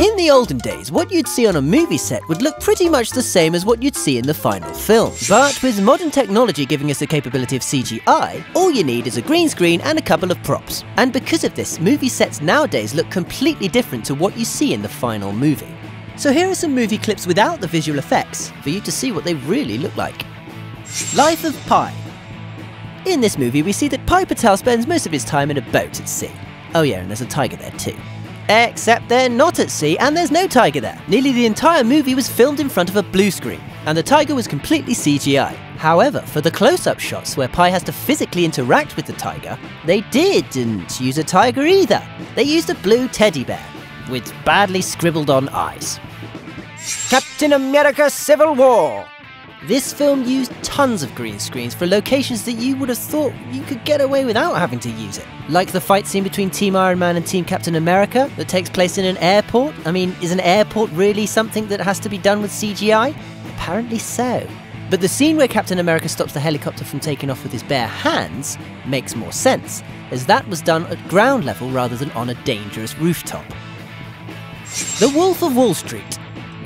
In the olden days, what you'd see on a movie set would look pretty much the same as what you'd see in the final film. But with modern technology giving us the capability of CGI, all you need is a green screen and a couple of props. And because of this, movie sets nowadays look completely different to what you see in the final movie. So here are some movie clips without the visual effects, for you to see what they really look like. Life of Pi. In this movie, we see that Pi Patel spends most of his time in a boat at sea. Oh yeah, and there's a tiger there too. Except they're not at sea and there's no tiger there. Nearly the entire movie was filmed in front of a blue screen, and the tiger was completely CGI. However, for the close-up shots where Pi has to physically interact with the tiger, they didn't use a tiger either. They used a blue teddy bear, with badly scribbled on eyes. Captain America Civil War. This film used tons of green screens for locations that you would have thought you could get away without having to use it. Like the fight scene between Team Iron Man and Team Captain America that takes place in an airport. I mean, is an airport really something that has to be done with CGI? Apparently so. But the scene where Captain America stops the helicopter from taking off with his bare hands makes more sense, as that was done at ground level rather than on a dangerous rooftop. The Wolf of Wall Street.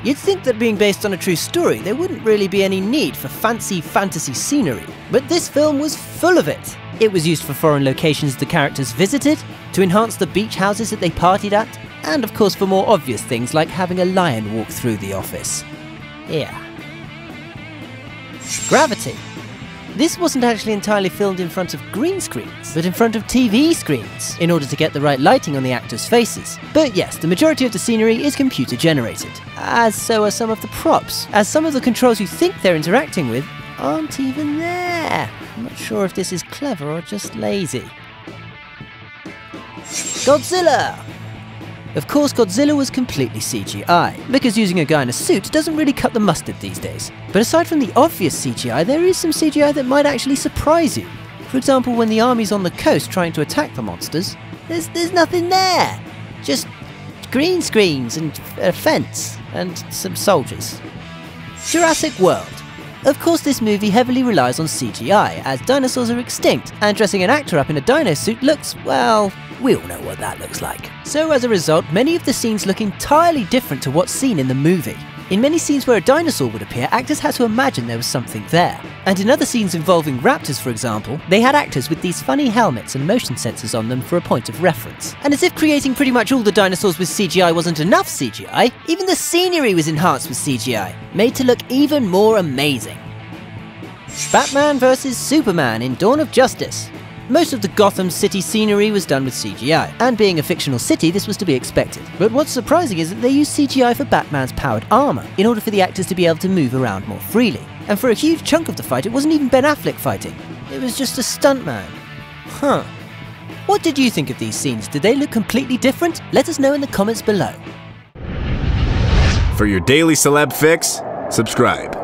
You'd think that being based on a true story, there wouldn't really be any need for fancy fantasy scenery, but this film was full of it. It was used for foreign locations the characters visited, to enhance the beach houses that they partied at, and of course for more obvious things like having a lion walk through the office. Yeah. Gravity. This wasn't actually entirely filmed in front of green screens, but in front of TV screens, in order to get the right lighting on the actors' faces. But yes, the majority of the scenery is computer generated, as so are some of the props, as some of the controls you think they're interacting with aren't even there. I'm not sure if this is clever or just lazy. Godzilla! Of course, Godzilla was completely CGI, because using a guy in a suit doesn't really cut the mustard these days. But aside from the obvious CGI, there is some CGI that might actually surprise you. For example, when the army's on the coast trying to attack the monsters, there's nothing there. Just green screens and a fence and some soldiers. Jurassic World. Of course, this movie heavily relies on CGI, as dinosaurs are extinct, and dressing an actor up in a dino suit looks, well, we all know what that looks like. So as a result, many of the scenes look entirely different to what's seen in the movie. In many scenes where a dinosaur would appear, actors had to imagine there was something there. And in other scenes involving raptors, for example, they had actors with these funny helmets and motion sensors on them for a point of reference. And as if creating pretty much all the dinosaurs with CGI wasn't enough CGI, even the scenery was enhanced with CGI, made to look even more amazing. Batman vs Superman in Dawn of Justice. Most of the Gotham City scenery was done with CGI, and being a fictional city, this was to be expected. But what's surprising is that they used CGI for Batman's powered armor, in order for the actors to be able to move around more freely. And for a huge chunk of the fight, it wasn't even Ben Affleck fighting. It was just a stuntman. Huh. What did you think of these scenes? Did they look completely different? Let us know in the comments below. For your daily celeb fix, subscribe.